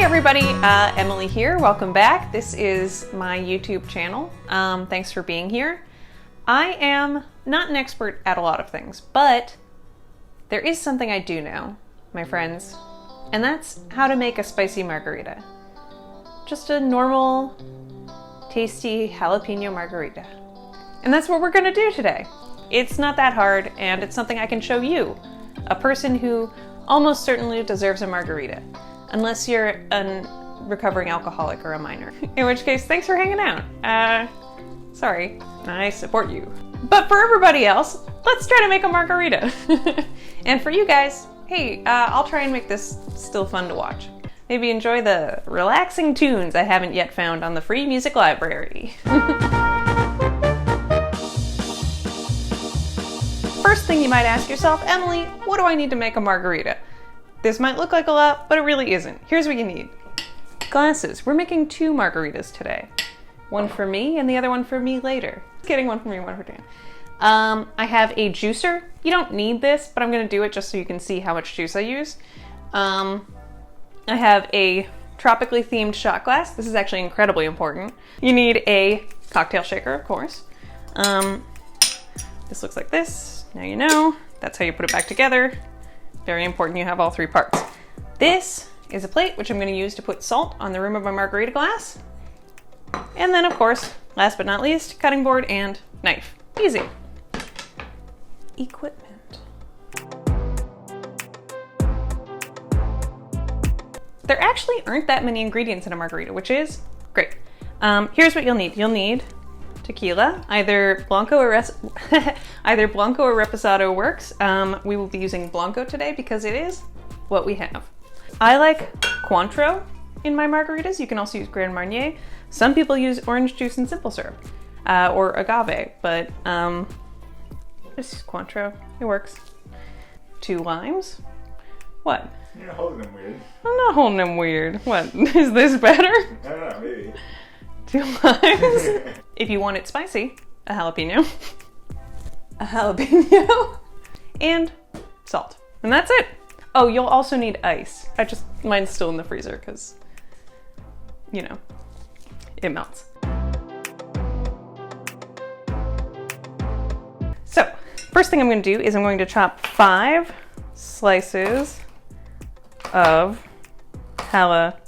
everybody, Emily here. Welcome back. This is my YouTube channel. Thanks for being here. I am not an expert at a lot of things, but there is something I do know, my friends, and that's how to make a spicy margarita. Just a normal, tasty jalapeno margarita. And that's what we're gonna do today. It's not that hard, and it's something I can show you, a person who almost certainly deserves a margarita. Unless you're a recovering alcoholic or a minor. In which case, thanks for hanging out. Sorry, I support you. But for everybody else, let's try to make a margarita. And for you guys, hey, I'll try and make this still fun to watch. Maybe enjoy the relaxing tunes I haven't yet found on the free music library. First thing you might ask yourself, Emily, what do I need to make a margarita? This might look like a lot, but it really isn't. Here's what you need. Glasses. We're making 2 margaritas today. One for me and the other one for me later. Just kidding, one for me, one for Dan. I have a juicer. You don't need this, but I'm gonna do it just so you can see how much juice I use. I have a tropically themed shot glass. This is actually incredibly important. You need a cocktail shaker, of course. This looks like this. Now you know. That's how you put it back together. Very important you have all 3 parts. This is a plate, which I'm going to use to put salt on the rim of my margarita glass. And then, of course, last but not least, cutting board and knife. Easy. Equipment. There actually aren't that many ingredients in a margarita, which is great. Here's what you'll need. You'll need tequila, either Blanco or Reposado works. We will be using Blanco today because it is what we have. I like cointreau in my margaritas. You can also use Grand Marnier. Some people use orange juice and simple syrup or agave, but this is cointreau. It works. 2 limes. What? You're holding them weird. I'm not holding them weird. What? Is this better? I don't know, maybe. 2 limes. If you want it spicy, a jalapeno. A jalapeno. And salt. And that's it. Oh, you'll also need ice. Mine's still in the freezer because, you know, it melts. So, first thing I'm going to do is I'm going to chop 5 slices of jalapeno.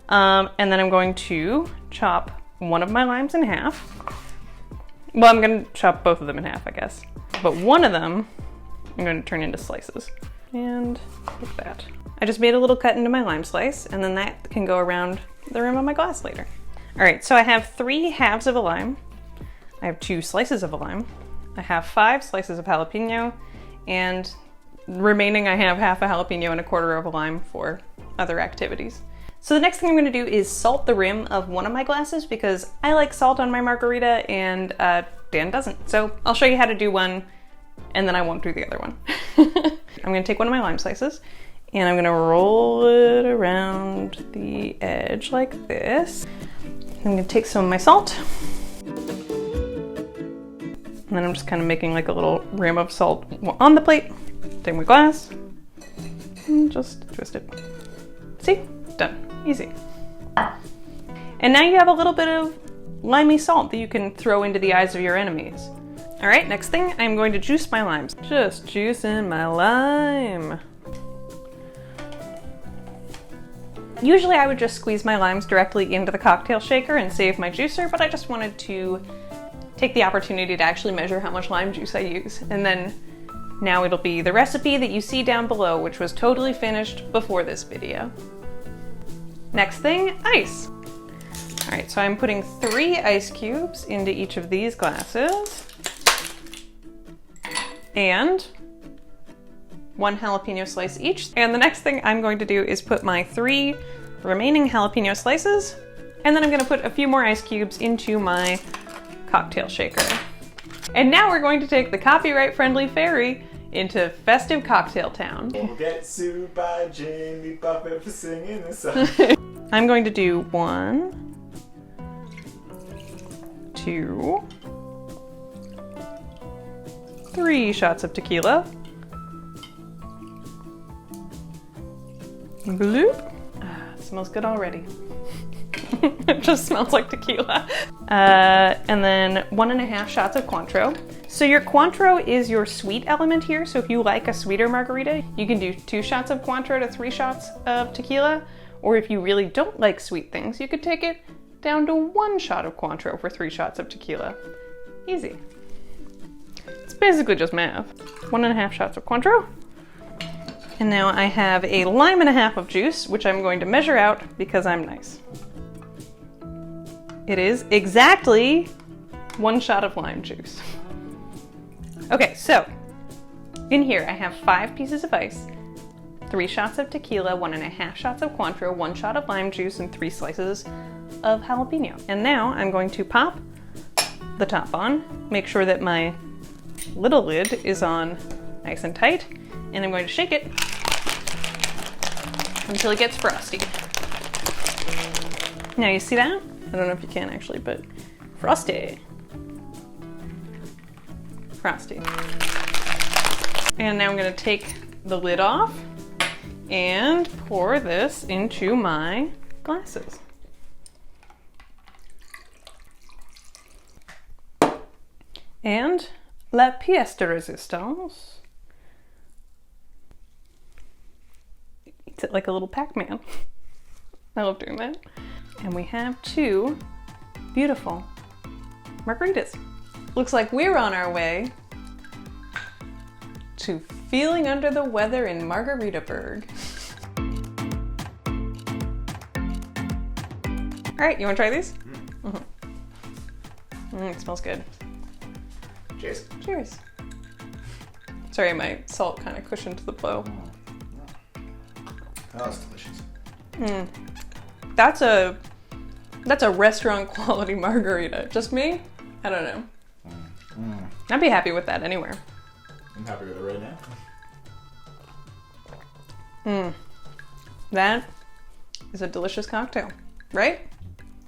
And then I'm going to chop one of my limes in half. Well, I'm going to chop both of them in half, I guess. But one of them I'm going to turn into slices. And like that. I just made a little cut into my lime slice, and then that can go around the rim of my glass later. All right, so I have 3 halves of a lime. I have 2 slices of a lime. I have 5 slices of jalapeno, and remaining I have half a jalapeno and a quarter of a lime for other activities. So the next thing I'm going to do is salt the rim of one of my glasses because I like salt on my margarita and Dan doesn't. So I'll show you how to do one and then I won't do the other one. I'm going to take one of my lime slices and I'm going to roll it around the edge like this. I'm going to take some of my salt and then I'm just kind of making like a little rim of salt on the plate. Take my glass and just twist it. See? Done. Easy. And now you have a little bit of limey salt that you can throw into the eyes of your enemies. All right, next thing, I'm going to juice my limes. Just juicing my lime. Usually I would just squeeze my limes directly into the cocktail shaker and save my juicer, but I just wanted to take the opportunity to actually measure how much lime juice I use. And then now it'll be the recipe that you see down below, which was totally finished before this video. Next thing, ice. All right, so I'm putting 3 ice cubes into each of these glasses and 1 jalapeno slice each. And the next thing I'm going to do is put my 3 remaining jalapeno slices, and then I'm gonna put a few more ice cubes into my cocktail shaker. And now we're going to take the copyright-friendly ferry into festive cocktail town. We'll get sued by Jimmy Buffett for singing this song. I'm going to do 1, 2, 3 shots of tequila. Bloop. It smells good already. It just smells like tequila. And then 1.5 shots of cointreau. So your cointreau is your sweet element here. So if you like a sweeter margarita, you can do 2 shots of cointreau to 3 shots of tequila. Or if you really don't like sweet things, you could take it down to 1 shot of cointreau for 3 shots of tequila. Easy. It's basically just math. 1.5 shots of cointreau. And now I have a 1.5 limes of juice, which I'm going to measure out because I'm nice. It is exactly 1 shot of lime juice. Okay, so in here I have 5 pieces of ice, 3 shots of tequila, 1.5 shots of cointreau, 1 shot of lime juice, and 3 slices of jalapeno. And now I'm going to pop the top on, make sure that my little lid is on nice and tight, and I'm going to shake it until it gets frosty. Now you see that? I don't know if you can actually, but frosty. Frosty. And now I'm gonna take the lid off and pour this into my glasses. And la pièce de résistance. Eats it like a little Pac-Man. I love doing that. And we have 2 beautiful margaritas. Looks like we're on our way to feeling under the weather in Margaritaburg. All right, you wanna try these? It smells good. Cheers. Cheers. Sorry, my salt kind of cushioned the blow. Oh, that's delicious. That's a restaurant quality margarita. Just me? I don't know. I'd be happy with that anywhere. I'm happy with it right now. That is a delicious cocktail, right?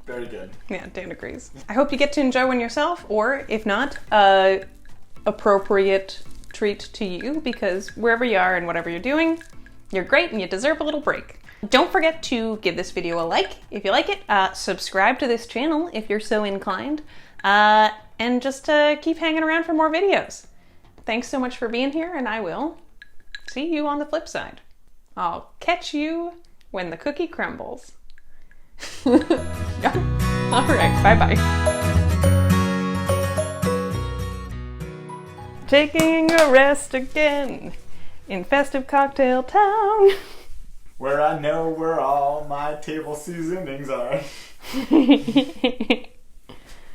Very good. Yeah, Dan agrees. I hope you get to enjoy one yourself, or if not, appropriate treat to you, because wherever you are and whatever you're doing, you're great and you deserve a little break. Don't forget to give this video a like if you like it, subscribe to this channel if you're so inclined, and just keep hanging around for more videos. Thanks so much for being here, and I will see you on the flip side. I'll catch you when the cookie crumbles. Yeah. All right, bye-bye. Taking a rest again in festive cocktail town. Where I know where all my table seasonings are.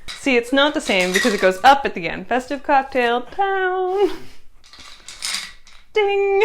See, it's not the same because it goes up at the end. Festive cocktail town. Ding.